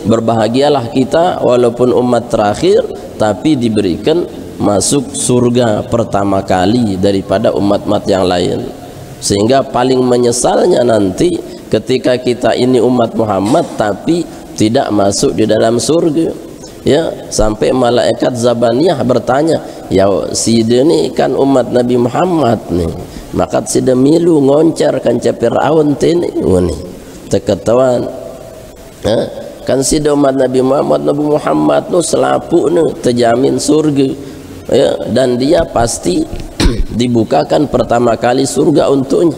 berbahagialah kita walaupun umat terakhir, tapi diberikan masuk surga pertama kali daripada umat-umat yang lain. Sehingga paling menyesalnya nanti ketika kita ini umat Muhammad tapi tidak masuk di dalam surga, ya, sampai malaikat Zabaniyah bertanya, ya si dia ni kan umat Nabi Muhammad nih, maka si dia milu ngoncar kan Fir'aun tini wani terketawan, kan si dia umat Nabi Muhammad nu selapu nu terjamin surga, ya, dan dia pasti dibukakan pertama kali surga untuknya.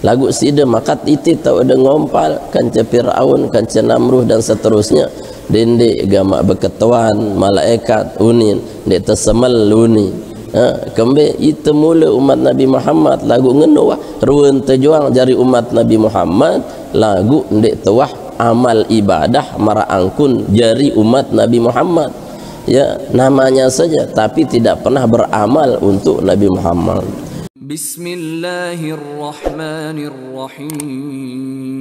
Lagu sida makat iti tahu ada ngompal kanca Fir'aun, kanca Namruh dan seterusnya, dende gamak berketuan malaikat unin dek tersemal uni, kembe itu mula umat Nabi Muhammad lagu ngenuah ruan terjuang jari umat Nabi Muhammad lagu dek tuah amal ibadah mara angkun jari umat Nabi Muhammad, ya, namanya saja tapi tidak pernah beramal untuk Nabi Muhammad. Bismillahirrahmanirrahim.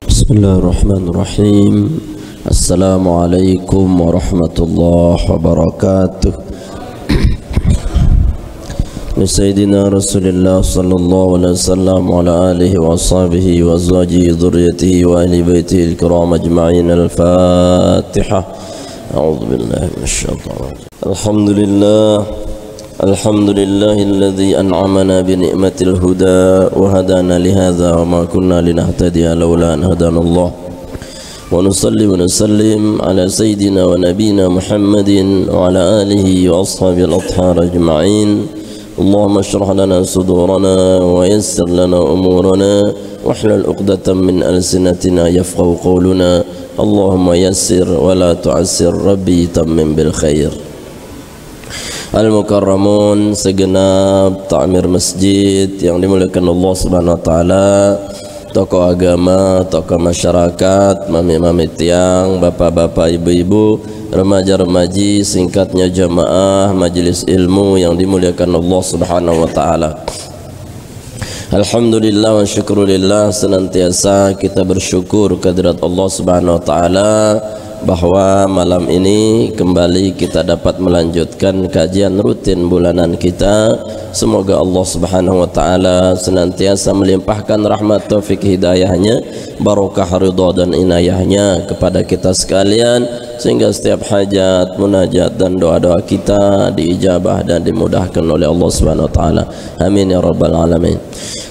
Bismillahirrahmanirrahim. Assalamualaikum warahmatullahi wabarakatuh. Sayyidina Rasulullah sallallahu alaihi wasallam wa ala alihi wa ashabihi wa azwajihi dhurriyyatihi wa ahli baitihi al-kiram ajma'in. Al-Fatihah. A'udzu billahi minasyaitonir rajim. Alhamdulillah. الحمد لله الذي أنعمنا بنعمة الهدى وهدانا لهذا وما كنا لنهتدي لولا أن هدانا الله ونصلي ونسلم على سيدنا ونبينا محمد وعلى آله وأصحابه الأطهار أجمعين. اللهم اشرح لنا صدورنا ويسر لنا أمورنا واحلل عقدة من ألسنتنا يفقهوا قولنا. اللهم يسر ولا تعسر ربي تمم بالخير. Al-Mukarramun, segenap takmir masjid yang dimuliakan Allah Subhanahu wa taala, tokoh agama, tokoh masyarakat, mami-mami tiang, bapak-bapak, ibu-ibu, remaja-remaji, singkatnya jamaah majelis ilmu yang dimuliakan Allah Subhanahu wa taala. Alhamdulillah wa syukurillah, senantiasa kita bersyukur kehadirat Allah Subhanahu wa taala bahwa malam ini kembali kita dapat melanjutkan kajian rutin bulanan kita. Semoga Allah Subhanahu wa taala senantiasa melimpahkan rahmat taufik hidayahnya, barakah ridha dan inayahnya kepada kita sekalian, sehingga setiap hajat, munajat dan doa-doa kita diijabah dan dimudahkan oleh Allah Subhanahu wa taala. Amin ya rabbal alamin.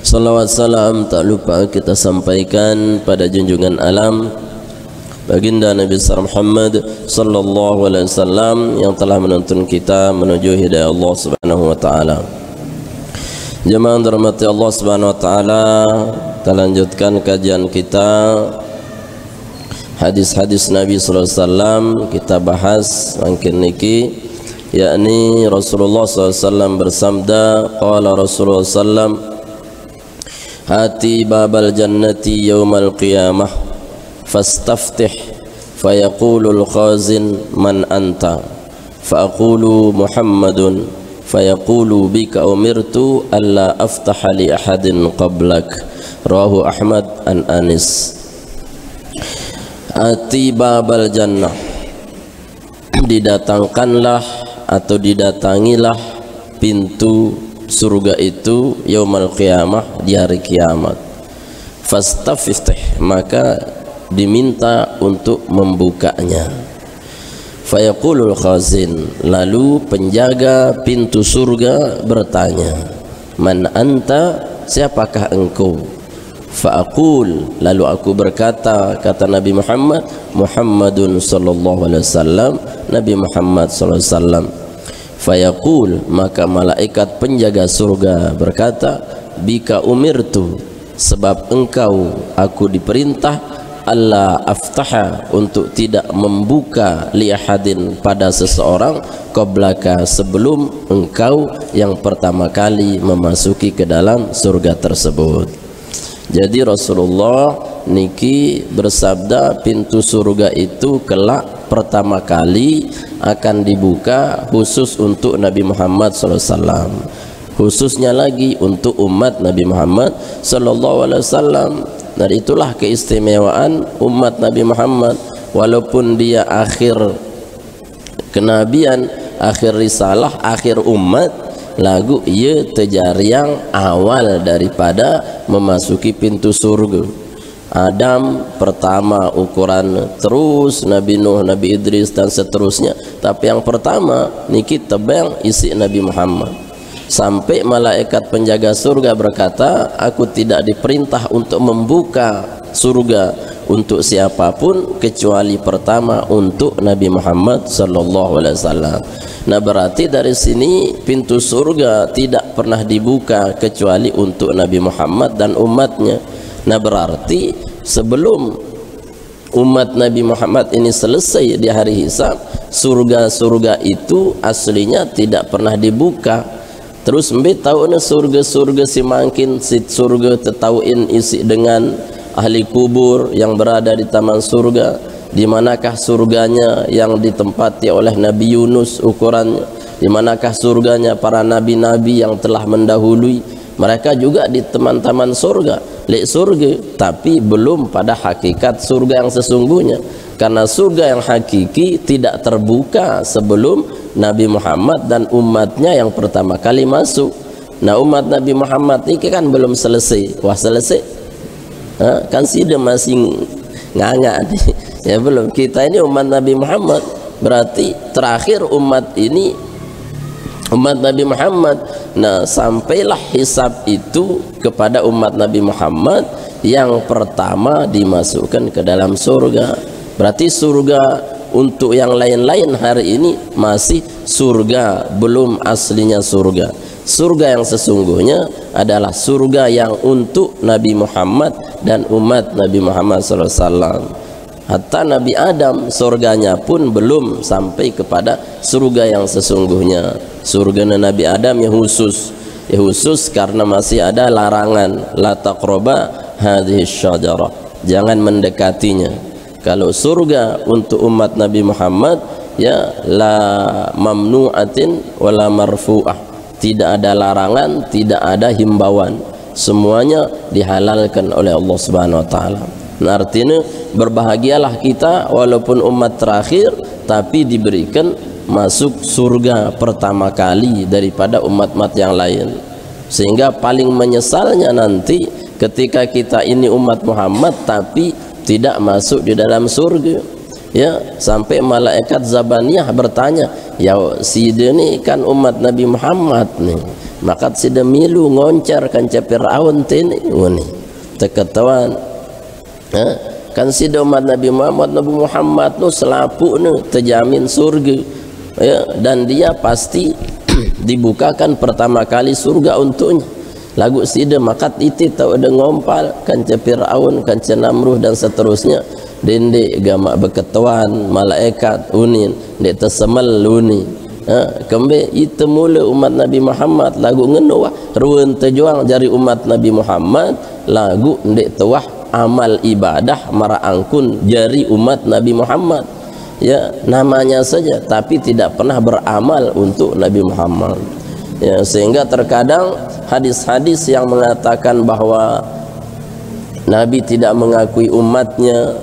Salawat salam tak lupa kita sampaikan pada junjungan alam baginda Nabi Muhammad sallallahu alaihi wasallam yang telah menuntun kita menuju hidayah Allah Subhanahu wa taala. Jemaah dirahmati Allah Subhanahu wa taala, kita lanjutkan kajian kita hadis-hadis Nabi sallallahu alaihi wasallam. Kita bahas mungkin niki, yakni Rasulullah sallallahu alaihi wasallam bersabda, qala Rasulullah sallallahu alaihi wasallam, hati babal jannati yaumal qiyamah fastaftih fayaqulul khazin man anta faqulu Muhammadun fayaqulu bika umirtu alla aftaha li ahadin qablak. Rawahu Ahmad an Anis. Ati babal jannah, didatangkanlah atau didatangilah pintu surga itu yaumal qiyamah, di hari kiamat. Fastaftih, maka diminta untuk membukanya. Fayaqulul khazin, lalu penjaga pintu surga bertanya, man anta, siapakah engkau? Fa'aqul, lalu aku berkata, kata Nabi Muhammad, Muhammadun sallallahu alaihi wasallam, Nabi Muhammad sallallahu alaihi wasallam. Fayaqul, maka malaikat penjaga surga berkata, bika umirtu, sebab engkau aku diperintah Allah aftaha, untuk tidak membuka liahadin pada seseorang qablaka, sebelum engkau yang pertama kali memasuki ke dalam surga tersebut. Jadi Rasulullah niki bersabda pintu surga itu kelak pertama kali akan dibuka khusus untuk Nabi Muhammad SAW, khususnya lagi untuk umat Nabi Muhammad SAW. Dan itulah keistimewaan umat Nabi Muhammad, walaupun dia akhir kenabian, akhir risalah, akhir umat, lagu ia terjariang awal daripada memasuki pintu surga. Adam pertama ukuran, terus Nabi Nuh, Nabi Idris dan seterusnya. Tapi yang pertama niki tebang isi Nabi Muhammad. Sampai malaikat penjaga surga berkata, aku tidak diperintah untuk membuka surga untuk siapapun kecuali pertama untuk Nabi Muhammad sallallahu alaihi wasallam. Nah, berarti dari sini pintu surga tidak pernah dibuka kecuali untuk Nabi Muhammad dan umatnya. Nah, berarti sebelum umat Nabi Muhammad ini selesai di hari hisab, surga-surga itu aslinya tidak pernah dibuka. Terus mbak tahu surga-surga si mangkin, si surga tetauin isi dengan ahli kubur yang berada di taman surga. Di manakah surganya yang ditempati oleh Nabi Yunus ukurannya? Di manakah surganya para nabi-nabi yang telah mendahului? Mereka juga di taman-taman surga, lek surga, tapi belum pada hakikat surga yang sesungguhnya. Karena surga yang hakiki tidak terbuka sebelum Nabi Muhammad dan umatnya yang pertama kali masuk. Nah, umat Nabi Muhammad ini kan belum selesai. Wah, selesai? Kan sida masih nganga ya belum. Kita ini umat Nabi Muhammad, berarti terakhir umat ini umat Nabi Muhammad. Nah, sampailah hisab itu kepada umat Nabi Muhammad yang pertama dimasukkan ke dalam surga. Berarti surga untuk yang lain-lain hari ini masih surga, belum aslinya surga. Surga yang sesungguhnya adalah surga yang untuk Nabi Muhammad dan umat Nabi Muhammad SAW. Hatta Nabi Adam surganya pun belum sampai kepada surga yang sesungguhnya. Surga Nabi Adam yang khusus karena masih ada larangan, la taqraba hadhihi syajarah, jangan mendekatinya. Kalau surga untuk umat Nabi Muhammad, ya la mamnu'atin wala marfu'ah, tidak ada larangan, tidak ada himbauan, semuanya dihalalkan oleh Allah Subhanahu wa taala. Nah, artinya berbahagialah kita walaupun umat terakhir tapi diberikan masuk surga pertama kali daripada umat-umat yang lain. Sehingga paling menyesalnya nanti ketika kita ini umat Muhammad tapi tidak masuk di dalam surga, ya, sampai malaikat Zabaniyah bertanya, ya sida ni kan umat Nabi Muhammad nih, maka sida milu ngoncar kan Fir'aun tini ni teketawan, kan sida umat Nabi Muhammad nu selapu nu terjamin surga, ya, dan dia pasti dibukakan pertama kali surga untuknya. Lagu sida makat iti tahu ada ngompal kan Fir'aun, kan Namruh dan seterusnya. Dende gamak berketuan malaikat unin dek tersemal uni. Kembe itu mula umat Nabi Muhammad lagu ngenuah ruan terjuang jari umat Nabi Muhammad lagu dek tuah amal ibadah mara angkun jari umat Nabi Muhammad. Ya, namanya saja tapi tidak pernah beramal untuk Nabi Muhammad. Ya, sehingga terkadang hadis-hadis yang mengatakan bahwa Nabi tidak mengakui umatnya,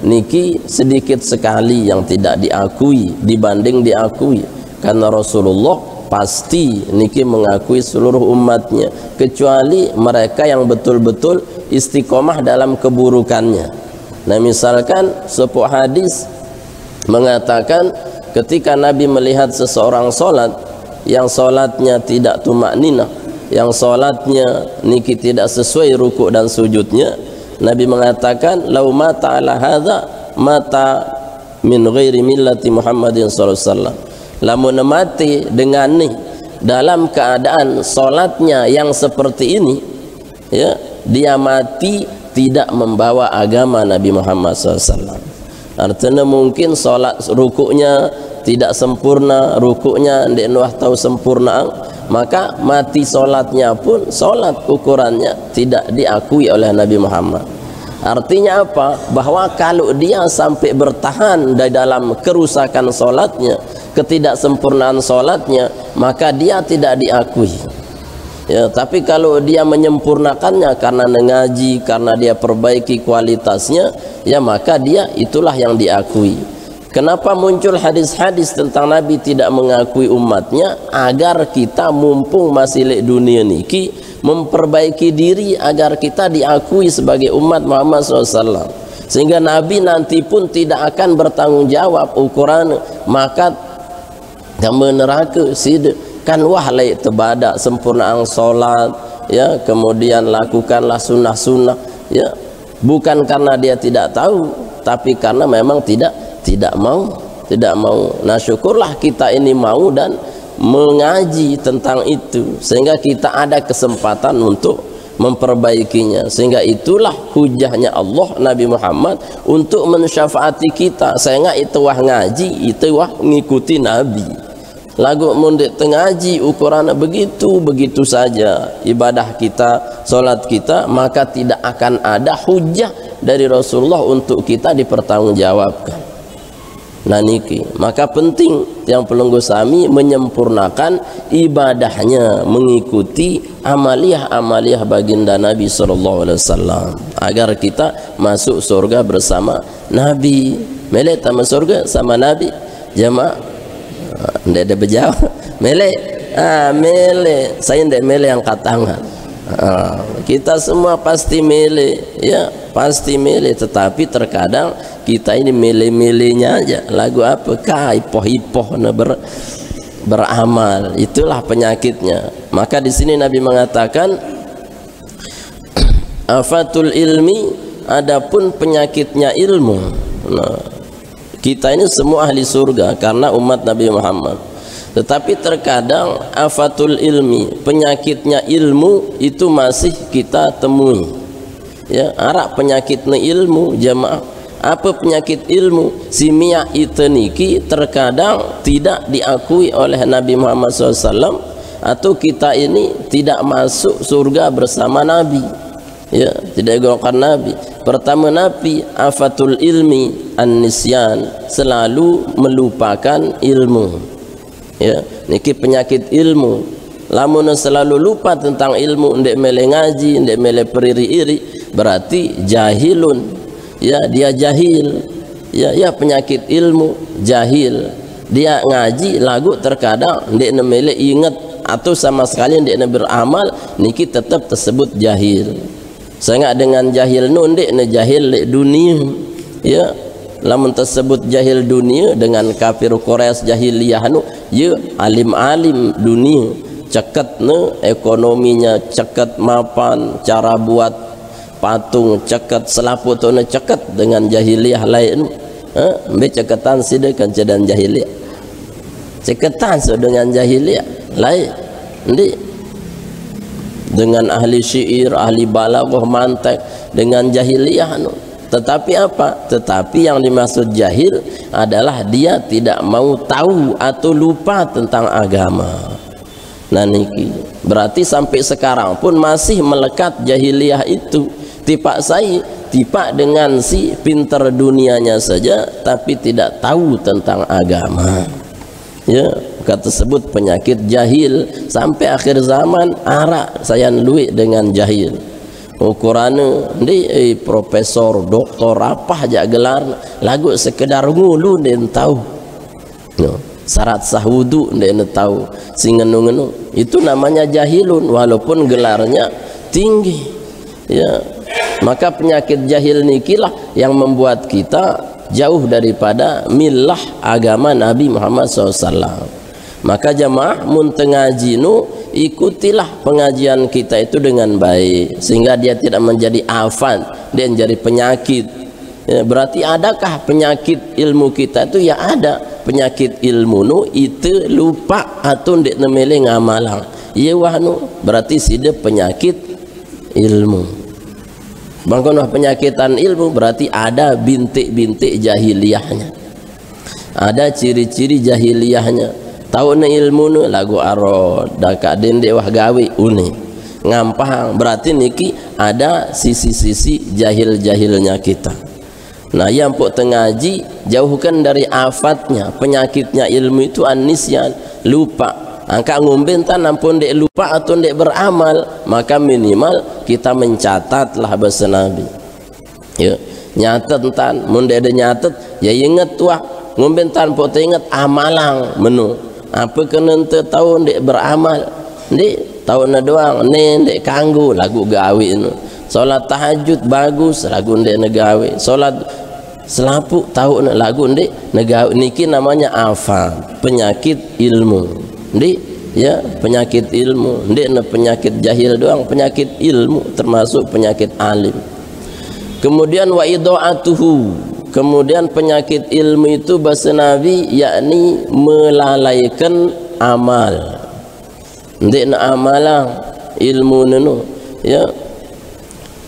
niki sedikit sekali yang tidak diakui dibanding diakui. Karena Rasulullah pasti niki mengakui seluruh umatnya, kecuali mereka yang betul-betul istiqomah dalam keburukannya. Nah, misalkan sebuah hadis mengatakan ketika Nabi melihat seseorang solat yang solatnya tidak tumakninah, yang solatnya niki tidak sesuai ruku' dan sujudnya, Nabi mengatakan lau mata ala hadza mata min ghairi millati Muhammadin sallallahu alaihi wasallam. Lamun mati dengan ni dalam keadaan solatnya yang seperti ini, ya, dia mati tidak membawa agama Nabi Muhammad SAW. Artinya mungkin solat rukuknya tidak sempurna, rukuknya ndek nuah tahu sempurna, maka mati solatnya pun solat ukurannya tidak diakui oleh Nabi Muhammad. Artinya apa? Bahwa kalau dia sampai bertahan di dalam kerusakan solatnya, ketidaksempurnaan solatnya, maka dia tidak diakui. Ya, tapi kalau dia menyempurnakannya karena mengaji, karena dia perbaiki kualitasnya, ya maka dia itulah yang diakui. Kenapa muncul hadis-hadis tentang Nabi tidak mengakui umatnya? Agar kita mumpung masih lek dunia niki memperbaiki diri agar kita diakui sebagai umat Muhammad SAW. Sehingga Nabi nanti pun tidak akan bertanggung jawab ukuran maka kamu neraka sida kan wah laik tebadak sempurnaan solat, ya, kemudian lakukanlah sunnah-sunnah, ya, bukan karena dia tidak tahu, tapi karena memang tidak mau. Nah, syukurlah kita ini mau dan mengaji tentang itu sehingga kita ada kesempatan untuk memperbaikinya. Sehingga itulah hujahnya Allah Nabi Muhammad untuk mensyafaati kita. Sehingga itu wah ngaji, itu wah ngikuti Nabi. Lagu mundik tengaji ukuran begitu saja ibadah kita, solat kita, maka tidak akan ada hujah dari Rasulullah untuk kita dipertanggungjawabkan. Nah niki, maka penting yang pelunggu sami menyempurnakan ibadahnya mengikuti amaliyah baginda Nabi SAW agar kita masuk surga bersama Nabi. Melek tamat surga sama Nabi jamaah. Ndak ada berjawab. Mele, mele. Saya ndak mele angkat tangan. Kita semua pasti mele, ya, pasti mele. Tetapi terkadang kita ini mele-melenya aja. Lagu apa? Ipoh-ipoh beramal. Itulah penyakitnya. Maka di sini Nabi mengatakan, afatul ilmi, adapun penyakitnya ilmu. Nah, kita ini semua ahli surga karena umat Nabi Muhammad. Tetapi terkadang afatul ilmi, penyakitnya ilmu itu masih kita temui. Ya, arak penyakitnya ilmu jamaah. Apa penyakit ilmu? Simia iteniki terkadang tidak diakui oleh Nabi Muhammad SAW, atau kita ini tidak masuk surga bersama Nabi. Ya, tidak golongan Nabi. Pertama Nabi afatul ilmi an-nisyan, selalu melupakan ilmu. Ya, niki penyakit ilmu. Lamun selalu lupa tentang ilmu, ndek mele ngaji, ndek mele periri-iri, berarti jahilun. Ya, dia jahil. Ya, penyakit ilmu jahil. Dia ngaji lagu terkadang ndek mele ingat atau sama sekali ndek beramal, niki tetap tersebut jahil. Sangat dengan jahil nundek ne jahil le dunia, ya, lamun tersebut jahil dunia dengan kafir Quraisy jahiliyah nu, ya, alim-alim dunia, ceket ne ekonominya, ceket mapan, cara buat patung ceket, selaput ne ceket dengan jahiliyah lain. Ambil ceketan sida kan cedan jahiliyah, ceketan so dengan jahiliyah lain ndi dengan ahli syair, ahli balaghah, mantek dengan jahiliyah. Tetapi apa? Tetapi yang dimaksud jahil adalah dia tidak mau tahu atau lupa tentang agama. Nah niki berarti sampai sekarang pun masih melekat jahiliyah itu. Tipak dengan si pintar dunianya saja tapi tidak tahu tentang agama. Ya, kata tersebut penyakit jahil sampai akhir zaman arak saya luik dengan jahil. Ukurannya di profesor, doktor apa aja gelar lagu sekedar ngulu den tahu. No, syarat sah wudu den tahu. Sing ngenu-ngenu itu namanya jahilun walaupun gelarnya tinggi. Ya, maka penyakit jahil nikilah yang membuat kita jauh daripada milah agama Nabi Muhammad SAW. Maka jamaah muntengaji nu ikutilah pengajian kita itu dengan baik sehingga dia tidak menjadi afat, dia menjadi penyakit. Ya, berarti adakah penyakit ilmu kita itu? Ya ada. Penyakit ilmu nu itu lupa atau ndak nemele ngamalang. Iya wah nu berarti sida penyakit ilmu. Bangkono penyakitan ilmu berarti ada bintik-bintik jahiliyahnya, ada ciri-ciri jahiliyahnya. Tahu ne ilmu nu lagu arod daka dende wah gawe uni ngampang, berarti niki ada sisi-sisi jahil-jahilnya kita. Nah yang pok tengaji jauhkan dari afatnya, penyakitnya ilmu itu an-nisyan, lupa. angka ngomben tan ampun dek lupa atau dek beramal, maka minimal kita mencatatlah bahasa Nabi. Ya, nyatet tan, mun dek ada nyatet, ya ingat wah ngomben tan pot ingat amalang menu. Apa kena ente tahu dek beramal, dek tahu na doang, dek kanggu lagu gawe nu. Solat tahajud bagus lagu dek negawe. Solat selapuk tahu na lagu dek negawe. Niki namanya afa, penyakit ilmu. Dek ya penyakit ilmu, dek na penyakit jahil doang, penyakit ilmu termasuk penyakit alim. Kemudian wa idaatuhu, kemudian penyakit ilmu itu bahasa Nabi yakni melalaikan amal. Ndek na amalang ilmu nenu ya.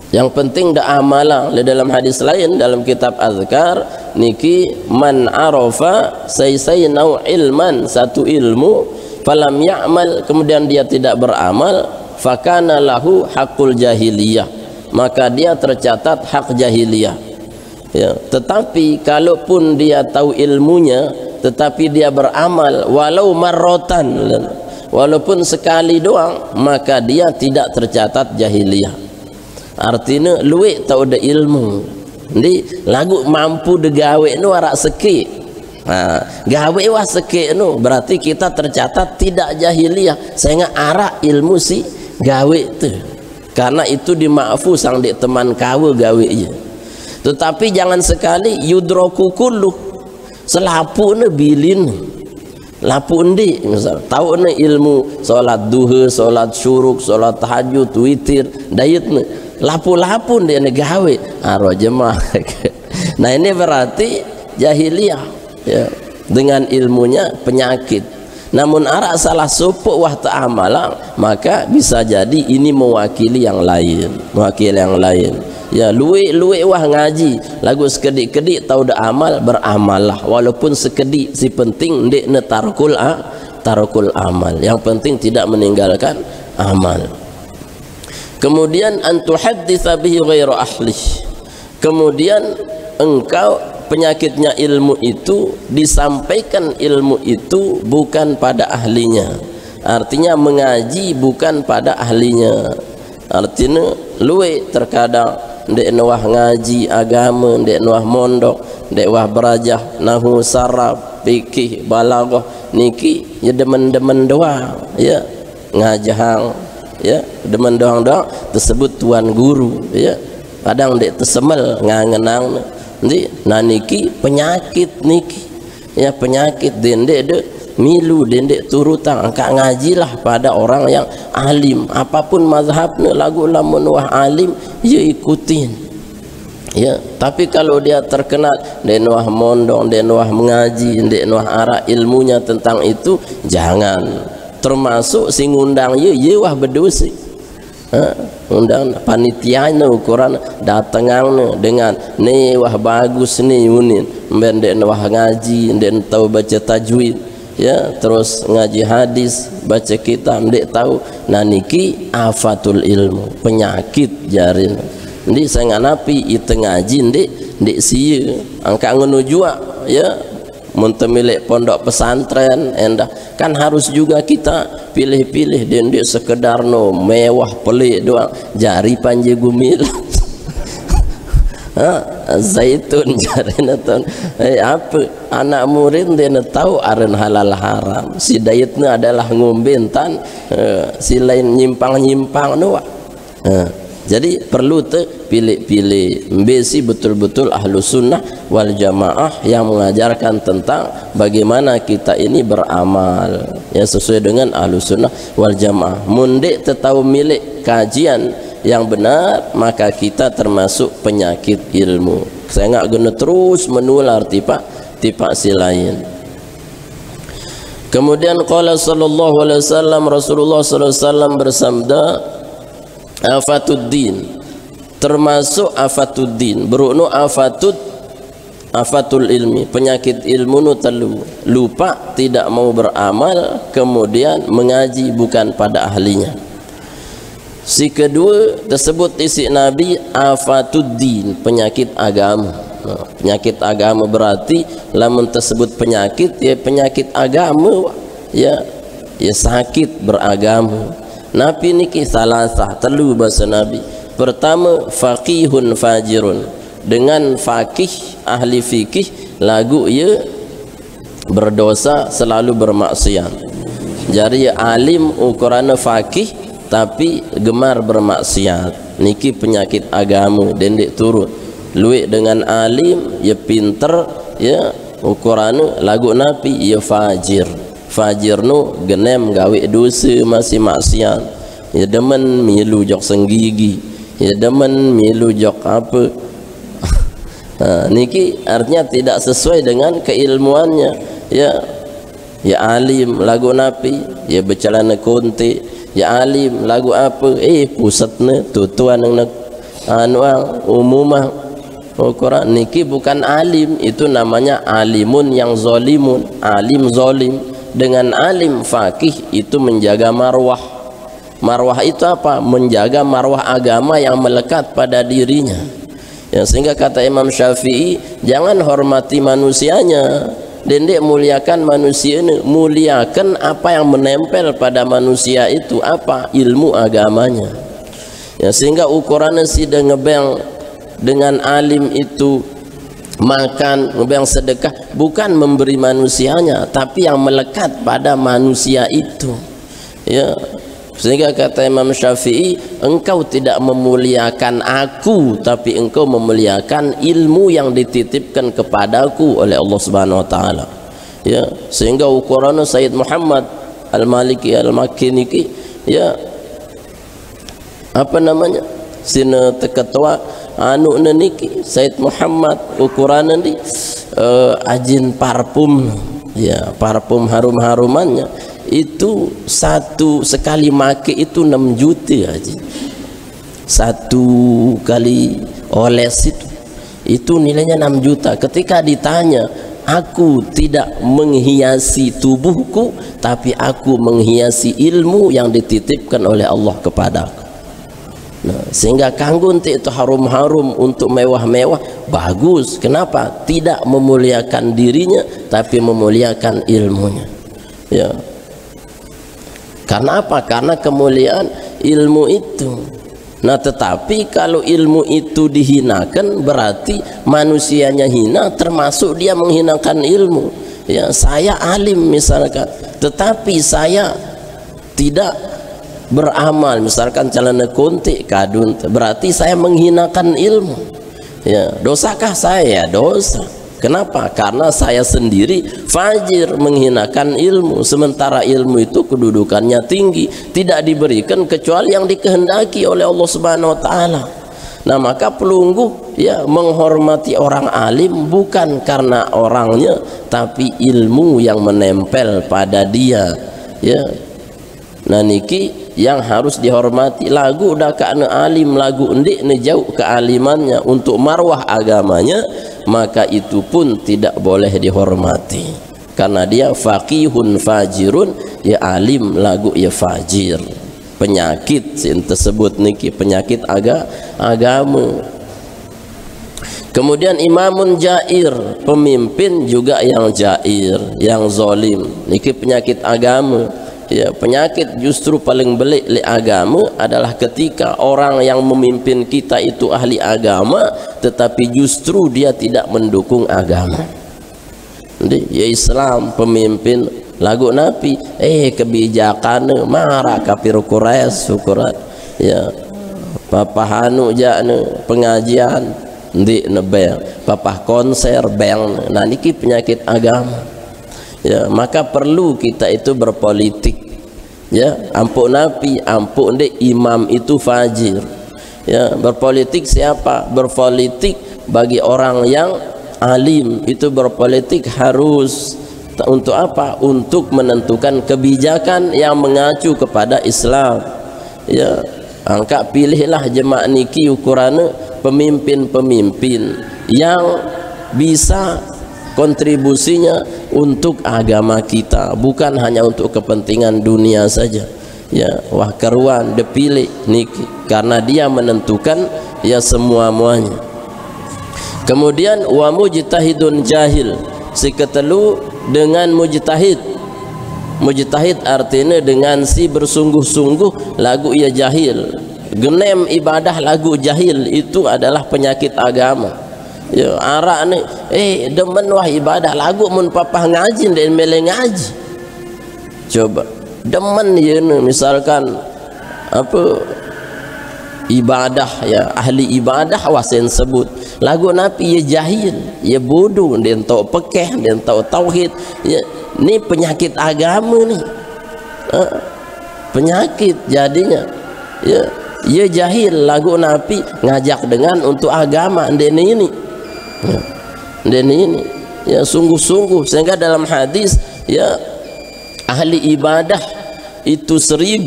Yang penting dak amalang. Dalam hadis lain dalam kitab azkar niki man arafa saysaynau ilman, satu ilmu falam ya'mal, kemudian dia tidak beramal, fakana lahu hakul jahiliyah, maka dia tercatat hak jahiliyah. Ya, tetapi kalaupun dia tahu ilmunya tetapi dia beramal walau marrotan, walaupun sekali doang, maka dia tidak tercatat jahiliyah. Artinya luwe tahu ada ilmu. Jadi lagu mampu degawe nu arak sekik. Gawe wah sekik nu berarti kita tercatat tidak jahiliyah. Saya nggak arak ilmu si gawe tu. Karena itu dimaafu sang dek teman kawe gawe je. Tetapi jangan sekali yudroku kullu, selapu ne bilin lapu endi misal tahu ne ilmu solat duha, solat syuruk, solat tahajud, witir, dayet ne lapu-lapu dia ne gawe aro jemaah. Nah ini berarti jahiliyah ya, dengan ilmunya penyakit. Namun arak salah sopok wah ta'amalang, maka bisa jadi ini mewakili yang lain, mewakili yang lain. Ya luwe wah ngaji lagu sekedik-kedik tahu dak amal, beramallah walaupun sekedik, si penting ndek ne tarkul amal, yang penting tidak meninggalkan amal. Kemudian antuhadditsa bihi ghairu ahli, kemudian engkau penyakitnya ilmu itu disampaikan ilmu itu bukan pada ahlinya, artinya mengaji bukan pada ahlinya. Artinya luwe terkadang dek wah ngaji agama, dek wah mondok, dek wah berajah nahu saraf fikih balaghah niki ya demen-demen doang ya, ngajahang ya demen doang tersebut tuan guru ya, kadang dek tersemel ngangenang nanti niki penyakit niki ya, penyakit dendek de milu dendek turutang angka ngajilah pada orang yang alim, apapun mazhabnya lagu lamun wah alim ya ikutin ya. Tapi kalau dia terkenal den wah mondong, den wah mengaji, den wah arah ilmunya tentang itu, jangan. Termasuk sing undang ye wah berdosa. Undang panitianya ukuran datangnya dengan nih wah bagus nih unin den wah ngaji, den tahu baca tajwid ya, terus ngaji hadis, baca kitab ndek tahu. Nah niki afatul ilmu, penyakit jarin. Ndi saya nganapi itu ngaji ndek sieu angka ngono jua ya, mun milik pondok pesantren endah kan harus juga kita pilih-pilih dan ndek sekedar no mewah pelik doang jari panji gumil. Zaitun jarina ton apa anak murid dia tahu aren halal haram, si dayetna adalah ngombentan si lain nyimpang nu. Jadi perlu pilih-pilih mbesi betul-betul ahlu sunnah wal jamaah yang mengajarkan tentang bagaimana kita ini beramal ya sesuai dengan ahlu sunnah wal jamaah. Mundek tetau milik kajian yang benar, maka kita termasuk penyakit ilmu. Saya nggak guna terus menular tipak si lain. Kemudian qala sallallahu alaihi wasallam, Rasulullah sallallahu alaihi wasallam bersabda, afatuddin, termasuk afatuddin berukno afatul ilmi, penyakit ilmu nu telu, lupa, tidak mau beramal, kemudian mengaji bukan pada ahlinya. Si kedua tersebut isi Nabi afatuddin, penyakit agama. Penyakit agama berarti lamun tersebut penyakit ya penyakit agama ya, ya sakit beragama. Nabi niki salasah telu bahasa Nabi. Pertama faqihun fajirun, dengan faqih ahli fikih lagu ia berdosa selalu bermaksiat. Jadi alim ukurana faqih tapi gemar bermaksiat, niki penyakit agama dendek turut. Luik dengan alim ya pinter ya ukurana lagu Nabi ya fajir. Fajir nu genem gawe dosa masih maksiat, ya demen milu jok senggigi, ya demen milu jok apa. Niki artinya tidak sesuai dengan keilmuannya. Ya alim lagu Nabi ya bercelana konti, ya alim lagu apa pusatnya tutuan yang anuang umumah Quran. Niki bukan alim, itu namanya alimun yang zolimun, alim zolim. Dengan alim fakih itu menjaga marwah. Marwah itu apa? Menjaga marwah agama yang melekat pada dirinya. Ya, sehingga kata Imam Syafi'i, jangan hormati manusianya, dendek muliakan manusia ini. Muliakan apa yang menempel pada manusia itu, apa? Ilmu agamanya. Ya, sehingga ukurannya sida ngebeng dengan alim itu makan, ngebeng sedekah, bukan memberi manusianya, tapi yang melekat pada manusia itu. Ya, sehingga kata Imam Syafi'i, engkau tidak memuliakan aku, tapi engkau memuliakan ilmu yang dititipkan kepadaku oleh Allah Subhanahu wa taala. Ya, sehingga ukurannya Sayyid Muhammad Al-Maliki Al-Makki niki ya apa namanya? Sina teketua anu niki Said Muhammad ukuran nanti ajin parfum, ya parfum harum-harumannya itu satu sekali make itu 6 juta aja, satu kali oles itu nilainya 6 juta. Ketika ditanya, aku tidak menghiasi tubuhku, tapi aku menghiasi ilmu yang dititipkan oleh Allah kepadaku. Nah, sehingga kanggo itu harum-harum untuk mewah-mewah bagus. Kenapa? Tidak memuliakan dirinya tapi memuliakan ilmunya. Ya. Karena apa? Karena kemuliaan ilmu itu. Nah, tetapi kalau ilmu itu dihinakan berarti manusianya hina, termasuk dia menghinakan ilmu. Ya, saya alim misalkan, tetapi saya tidak beramal, misalkan calon kunti kadun, berarti saya menghinakan ilmu. Ya, dosakah saya? Dosa. Kenapa? Karena saya sendiri fajir, menghinakan ilmu, sementara ilmu itu kedudukannya tinggi, tidak diberikan kecuali yang dikehendaki oleh Allah Subhanahu wa taala. Nah, maka pelungguh ya menghormati orang alim bukan karena orangnya, tapi ilmu yang menempel pada dia. Ya. Nah, niki yang harus dihormati. Lagu udah kana alim, lagu endik jauh kealimannya untuk marwah agamanya, maka itu pun tidak boleh dihormati karena dia faqihun fajirun, ya alim lagu ya fajir. Penyakit yang tersebut niki penyakit agama. Kemudian imamun jair, pemimpin juga yang jair, yang zalim, niki penyakit agama. Ya, penyakit justru paling belik li agama adalah ketika orang yang memimpin kita itu ahli agama, tetapi justru dia tidak mendukung agama. Jadi, ya Islam pemimpin lagu Nabi, kebijakan marah kafir Quraisy ukuran. Ya, papahanu jane pengajian di nebel, papah konser beng. Nah, niki penyakit agama. Ya, maka perlu kita itu berpolitik. Ya, ampun Nabi, ampun dek imam itu fajir. Ya, berpolitik siapa? Berpolitik bagi orang yang alim itu berpolitik harus untuk apa? Untuk menentukan kebijakan yang mengacu kepada Islam. Ya, angka pilihlah jemaah niki ukurannya pemimpin-pemimpin yang bisa kontribusinya untuk agama kita, bukan hanya untuk kepentingan dunia saja. Ya, wah keruan dipilih niki karena dia menentukan ya semua-muanya. Kemudian wa mujtahidun jahil, si ketelu dengan mujtahid. Mujtahid artinya dengan si bersungguh-sungguh lagu ia jahil. Genem ibadah lagu jahil itu adalah penyakit agama. Ya arak ni demen wah ibadah lagu mun papah ngaji dan mele ngaji. Coba demen ya misalkan apa ibadah ya ahli ibadah wasen sebut lagu napi ya jahil ya bodoh dia tahu pekeh dia tahu tauhid ya ni penyakit agama ni penyakit jadinya ya ia jahil lagu napi ngajak dengan untuk agama ini ya, ini ya sungguh-sungguh sehingga dalam hadis ya ahli ibadah itu 1000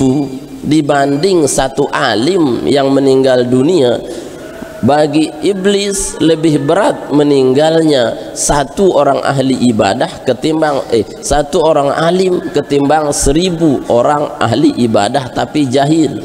dibanding satu alim yang meninggal dunia. Bagi iblis lebih berat meninggalnya satu orang ahli ibadah ketimbang satu orang alim ketimbang 1000 orang ahli ibadah tapi jahil.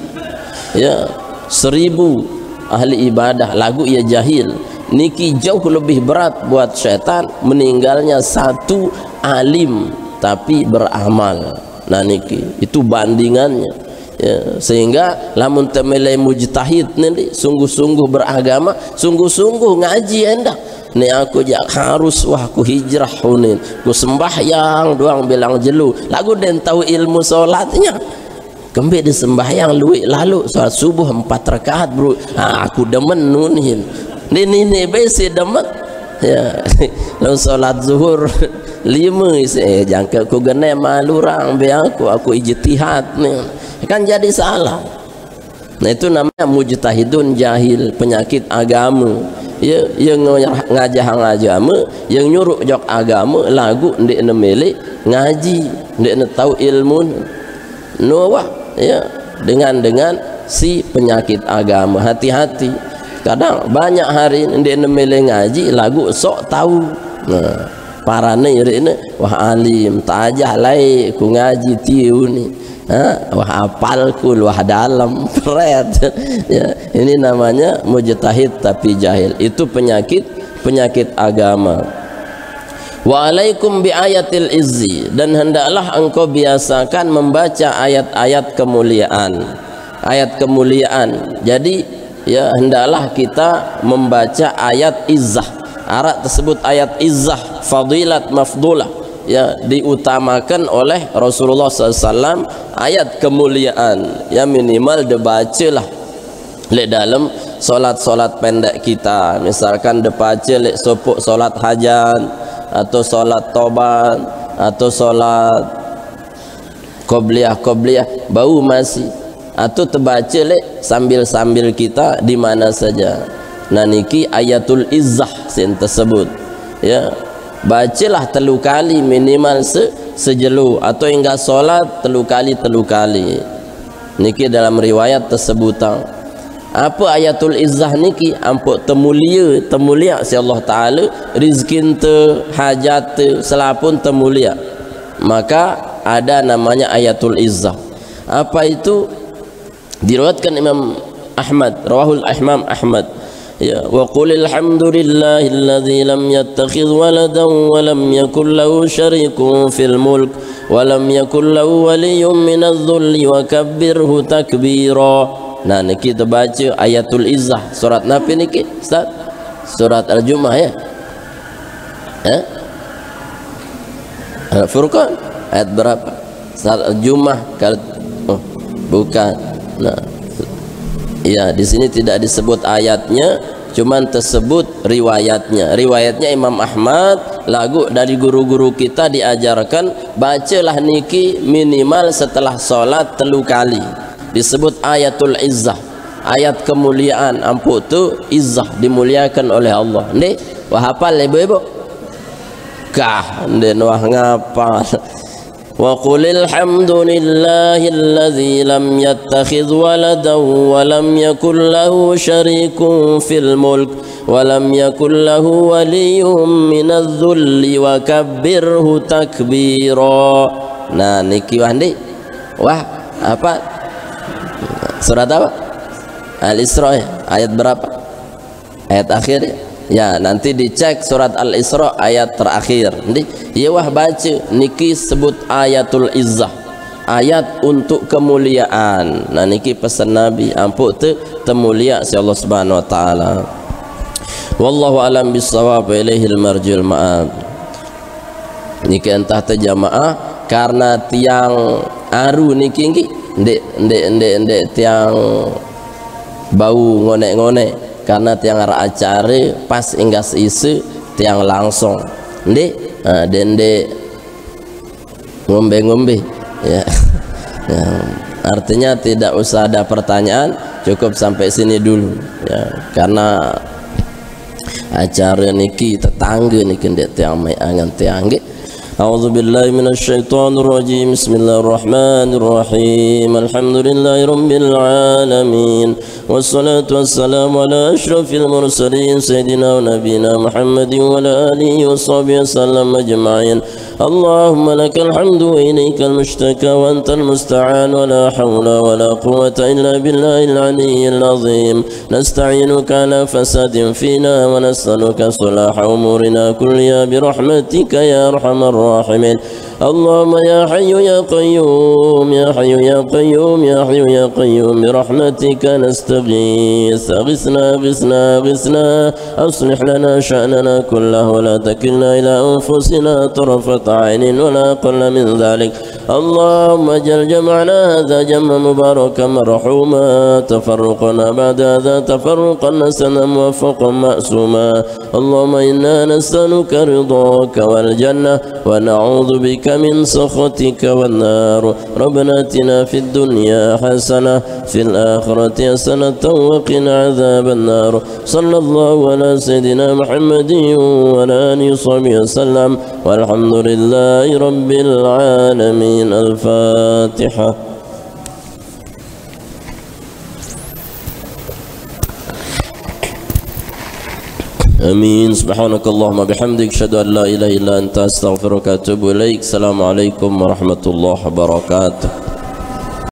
Ya 1000 ahli ibadah lagu ia jahil niki jauh lebih berat buat syaitan meninggalnya satu alim tapi beramal. Nah niki itu bandingannya ya, sehingga lamun temelai mujtahid ni sungguh-sungguh beragama, sungguh-sungguh ngaji endak ni aku jak harus wah aku hijrah hunin ku sembahyang doang bilang jelu lagu den tahu ilmu solatnya kembali di sembahyang luik lalu solat subuh 4 rakaat bro aku demen nunin ni besi demen ya lalu solat zuhur 5 jangka ku gene malurang be aku ijtihad ni kan jadi salah. Nah itu namanya mujtahidun jahil penyakit agama ya yang ngajah agama yang nyuruh jok agama lagu ndek nemele ngaji ndek tahu ilmu nuwah ya dengan si penyakit agama. Hati-hati kadang banyak hari ndek nemele ngaji lagu sok tahu. Nah parane ini wah alim tajah lai ku ngaji tiu ni wah apalku wah dalam peret ya ini namanya mujtahid tapi jahil itu penyakit agama. Wa alaikum bi ayatil izzi dan hendaklah engkau biasakan membaca ayat-ayat kemuliaan jadi ya hendaklah kita membaca ayat izzah. Arak tersebut ayat izzah fadilat mafdulah ya diutamakan oleh Rasulullah SAW ayat kemuliaan ya minimal dibacalah le dalam solat pendek kita misalkan dibaca le sopuk solat hajat atau solat tobat atau solat qobliyah bau masih atau terbaca le sambil kita di mana saja. Nah niki ayatul izzah sen tersebut ya bacalah 3 kali minimal sejelu atau hingga solat 3 kali niki dalam riwayat tersebut. Apa ayatul izzah niki ampuk temulia si Allah Ta'ala rizkin te hajat te selapun temulia maka ada namanya ayatul izzah. Apa itu diriwayatkan Imam Ahmad rawahul Imam Ahmad ya wa qulil hamdulillahilladzi lam yattakhidh waladan wa lam yakul lahu syarikun fil mulk wa lam yakul lahu waliyyun minadh-dhulli wa kabbirhu takbira. Nah niki kita baca ayatul izzah surat napi niki Ustaz surat al-Jumu'ah ya Al-Furqan ayat berapa surat al-Jumu'ah bukan. Nah ya di sini tidak disebut ayatnya cuman tersebut riwayatnya Imam Ahmad lagu dari guru-guru kita diajarkan bacalah niki minimal setelah sholat 3 kali disebut ayatul izzah ayat kemuliaan ampun tu izzah dimuliakan oleh Allah nih wah hafal ibu-ibu kah dan wah ngapal wa qulil hamdulillahilladzi lam yattakhidh waladan wa lam yakul lahu syarikun fil mulk wa lam yakul lahu waliyyun minadh-dhulli wa kabbirhu takbira. Nah niki wah apa surat apa Al-Isra ayat berapa ayat akhir Ya, nanti dicek surat Al-Isra ayat terakhir. Nanti ya wah baca niki sebut ayatul izzah, ayat untuk kemuliaan. Nah niki pesan Nabi ampuk temulia si Allah Subhanahu wa taala. Wallahu alam bissawab, ilaihil marji'ul ma'ab. Niki entah jamaah karena tiang aru niki ndek tiang bau ngonek-ngonek karena tiang arah acara pas inggas isu tiang langsung dende ngombe-ngombe ya. Ya, artinya tidak usah ada pertanyaan, cukup sampai sini dulu ya, karena acara niki tetangga niki ndek tiang mai angan tiang nggih. أعوذ بالله من الشيطان الرجيم بسم الله الرحمن الرحيم الحمد لله رب العالمين والصلاة والسلام على أشرف المرسلين سيدنا ونبينا محمد وعلى آله وصحبه وسلم أجمعين اللهم لك الحمد وإليك المشتكى وأنت المستعان ولا حول ولا قوة إلا بالله العلي العظيم نستعينك على فساد فينا ونسألك صلاح أمورنا كلها برحمتك يا أرحم الراحمين اللهم يا حي يا قيوم يا حي يا قيوم يا حي يا قيوم برحمتك نستغيث أغثنا أغثنا أغثنا أصلح لنا شأننا كله ولا تكلنا إلى أنفسنا طرفة عين ولا أقل من ذلك اللهم اجعل جمعنا هذا جمع مباركا مرحوما تفرقنا بعد هذا تفرقا نسنا موفقا مأسوما اللهم إنا نسألك رضاك والجنة ونعوذ بك من سخطك والنار ربنا آتنا في الدنيا حسنة في الآخرة حسنة وقنا عذاب النار صلى الله على سيدنا محمد وعلى آله وصحبه وسلم والحمد لله رب العالمين. الفاتحة. آمين. سبحانك اللهم بحمدك أشهد أن لا إله إلا أنت أستغفرك وأتوب إليك. السلام عليكم ورحمة الله وبركاته.